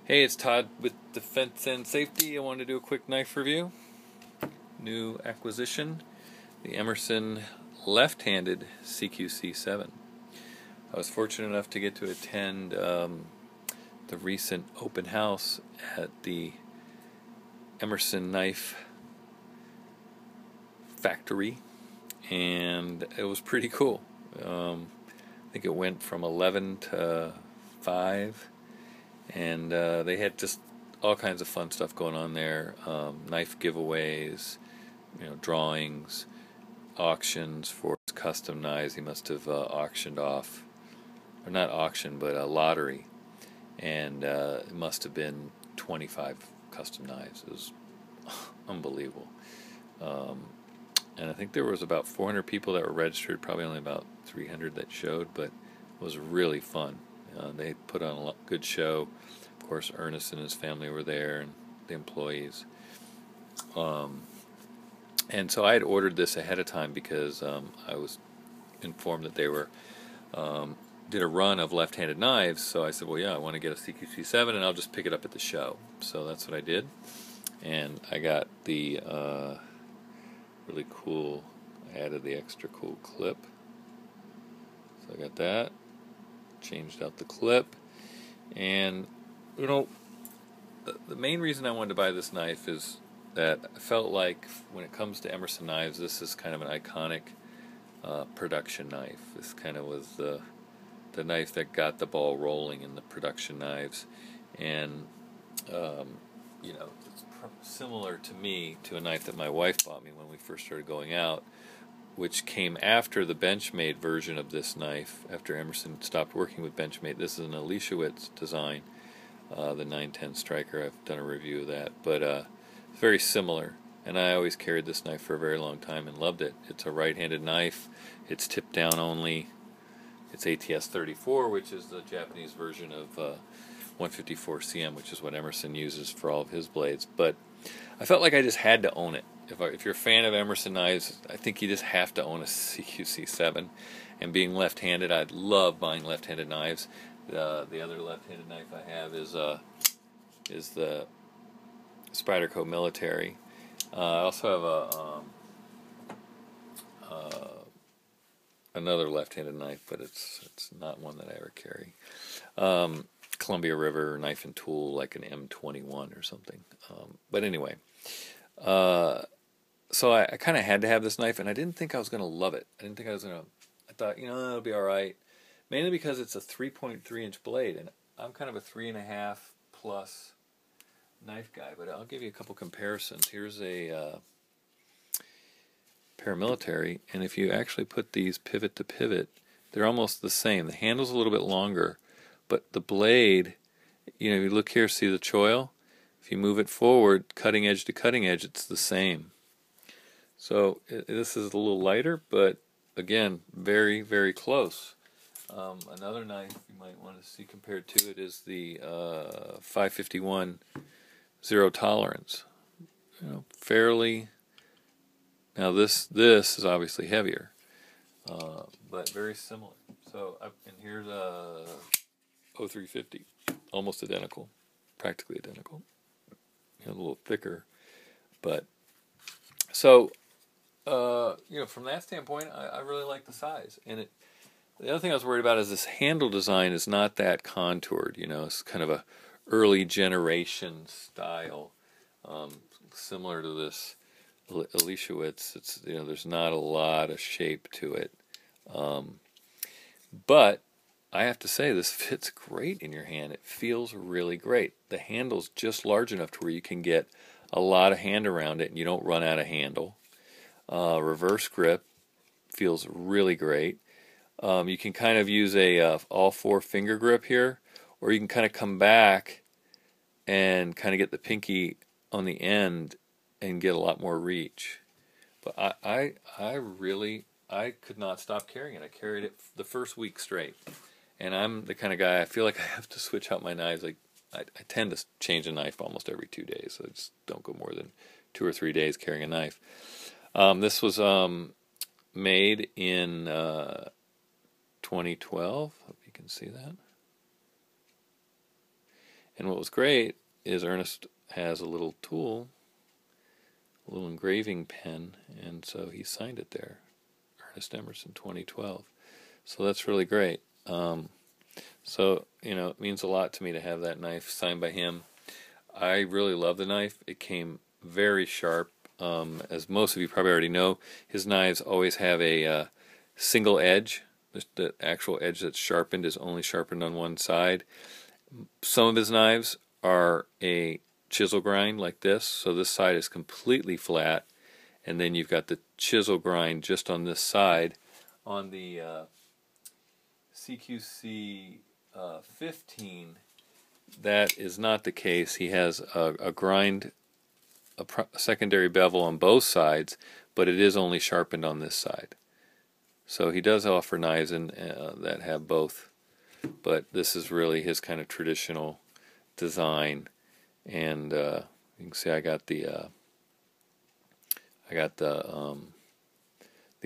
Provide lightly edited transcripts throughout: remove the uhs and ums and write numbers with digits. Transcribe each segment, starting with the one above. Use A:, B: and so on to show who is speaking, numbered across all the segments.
A: Hey, it's Todd with Defense and Safety. I wanted to do a quick knife review. New acquisition, the Emerson left-handed CQC-7. I was fortunate enough to get to attend the recent open house at the Emerson knife factory, and it was pretty cool. I think it went from 11 to 5. And they had just all kinds of fun stuff going on there. Knife giveaways, drawings, auctions for custom knives. He must have auctioned off, or not auctioned, but a lottery. And it must have been 25 custom knives. It was unbelievable. And I think there was about 400 people that were registered, probably only about 300 that showed, but it was really fun. They put on a good show. Of course, Ernest and his family were there, and the employees. And so I had ordered this ahead of time because I was informed that they were did a run of left-handed knives. So I said, well, yeah, I want to get a CQC-7, and I'll just pick it up at the show. So that's what I did, and I got the really cool. I added the extra cool clip. So I got that. Changed out the clip, and the main reason I wanted to buy this knife is that I felt like when it comes to Emerson knives, this is kind of an iconic production knife. This kind of was the knife that got the ball rolling in the production knives, and it's similar to me to a knife that my wife bought me when we first started going out, which came after the Benchmade version of this knife. After Emerson stopped working with Benchmade, this is an Elishewitz design, the 910 Striker. I've done a review of that, but it's very similar. And I always carried this knife for a very long time and loved it. It's a right-handed knife. It's tip down only. It's ATS 34, which is the Japanese version of 154 CM, which is what Emerson uses for all of his blades. But I felt like I just had to own it. If you're a fan of Emerson knives, I think you just have to own a CQC-7. And being left-handed, I love buying left-handed knives. The other left-handed knife I have is the Spyderco Military. I also have another left-handed knife, but it's not one that I ever carry. Columbia River knife and tool, like an M21 or something. But anyway. So I kind of had to have this knife, and I didn't think I was going to love it. I thought, it'll be all right. Mainly because it's a 3.3-inch blade, and I'm kind of a 3.5 plus knife guy. But I'll give you a couple comparisons. Here's a paramilitary, and if you actually put these pivot to pivot, they're almost the same. The handle's a little bit longer, but the blade, you look here, see the choil? If you move it forward, cutting edge to cutting edge, it's the same. So this is a little lighter, but again, very, very close. Another knife you might want to see compared to it is the 551 Zero Tolerance. Fairly. Now this is obviously heavier, but very similar. So and here's a 0350, almost identical, practically identical. A little thicker, but so from that standpoint, I really like the size. And the other thing I was worried about is this handle design is not that contoured. It's kind of a early generation style, similar to this Elishewitz. It's there's not a lot of shape to it, but I have to say this fits great in your hand. It feels really great. The handle's just large enough to where you can get a lot of hand around it and you don't run out of handle. Reverse grip feels really great. You can kind of use a all four finger grip here, or you can kind of come back and kind of get the pinky on the end and get a lot more reach. But I could not stop carrying it. I carried it the first week straight. And I'm the kind of guy, I feel like I have to switch out my knives. Like I tend to change a knife almost every 2 days. So I just don't go more than 2 or 3 days carrying a knife. This was made in 2012. Hope you can see that. And what was great is Ernest has a little tool, a little engraving pen, and so he signed it there, Ernest Emerson 2012. So that's really great. So, it means a lot to me to have that knife signed by him. I really love the knife. It came very sharp. As most of you probably already know, his knives always have a single edge. The actual edge that's sharpened is only sharpened on one side. Some of his knives are a chisel grind like this, so this side is completely flat, and then you've got the chisel grind just on this side. On the CQC-15, that is not the case. He has a grind, a secondary bevel on both sides, but it is only sharpened on this side. So he does offer knives that have both, but this is really his kind of traditional design. And you can see I got the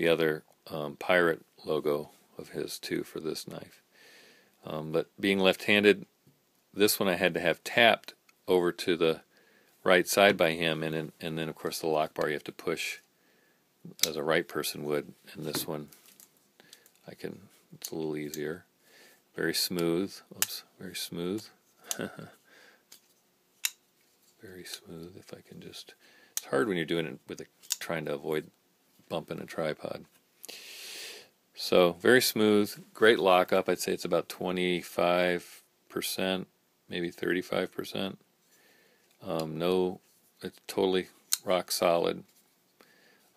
A: other pirate logo of his too for this knife. But being left-handed, this one I had to have tapped over to the right side by him, and then of course the lock bar you have to push as a right person would. And this one it's a little easier. Very smooth. Oops, very smooth. Very smooth. If I can just, it's hard when you're doing it with trying to avoid bumping a tripod. So very smooth, great lockup. I'd say it's about 25%, maybe 35%. No, it's totally rock solid.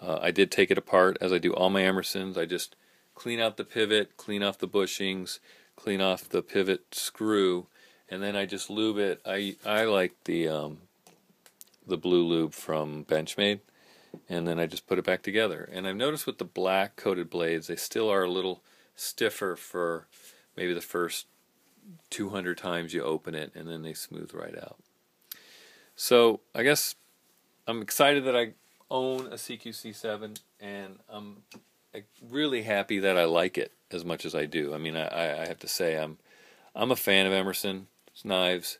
A: I did take it apart as I do all my Emersons. I just clean out the pivot, clean off the bushings, clean off the pivot screw, and then I just lube it. I like the blue lube from Benchmade, and then I just put it back together. And I've noticed with the black coated blades, they still are a little stiffer for maybe the first 200 times you open it, and then they smooth right out. So I guess I'm excited that I own a CQC-7, and I'm really happy that I like it as much as I do. I mean, I have to say I'm a fan of Emerson's knives.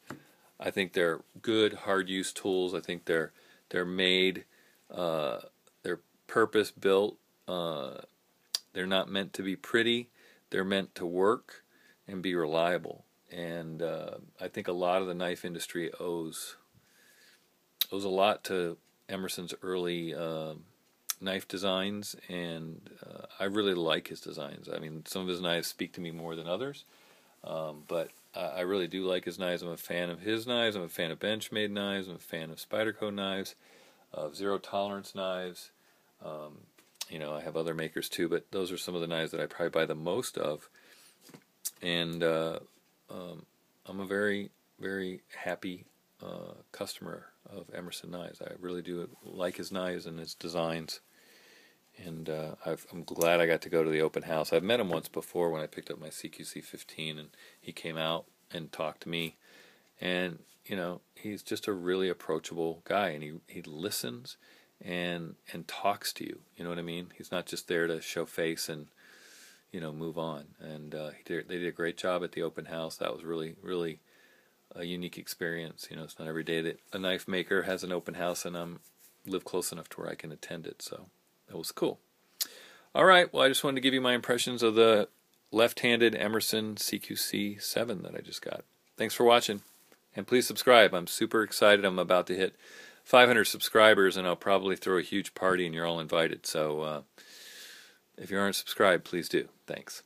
A: I think they're good, hard-use tools. I think they're made, they're purpose-built. They're not meant to be pretty. They're meant to work and be reliable. And I think a lot of the knife industry owes a lot to Emerson's early knife designs, and I really like his designs. I mean, some of his knives speak to me more than others, but I really do like his knives. I'm a fan of his knives. I'm a fan of Benchmade knives. I'm a fan of Spyderco knives, of zero tolerance knives. I have other makers too, but those are some of the knives that I probably buy the most of. And I'm a very, very happy customer of Emerson knives. I really do like his knives and his designs. And I'm glad I got to go to the open house. I've met him once before when I picked up my CQC-15, and he came out and talked to me. And, he's just a really approachable guy, and he listens and talks to you. You know what I mean? He's not just there to show face and, move on. And they did a great job at the open house. That was really, really a unique experience. It's not every day that a knife maker has an open house, and I live close enough to where I can attend it. So that was cool. All right, well, I just wanted to give you my impressions of the left-handed Emerson CQC-7 that I just got. Thanks for watching, and please subscribe. I'm super excited. I'm about to hit 500 subscribers, and I'll probably throw a huge party, and you're all invited. So if you aren't subscribed, please do. Thanks.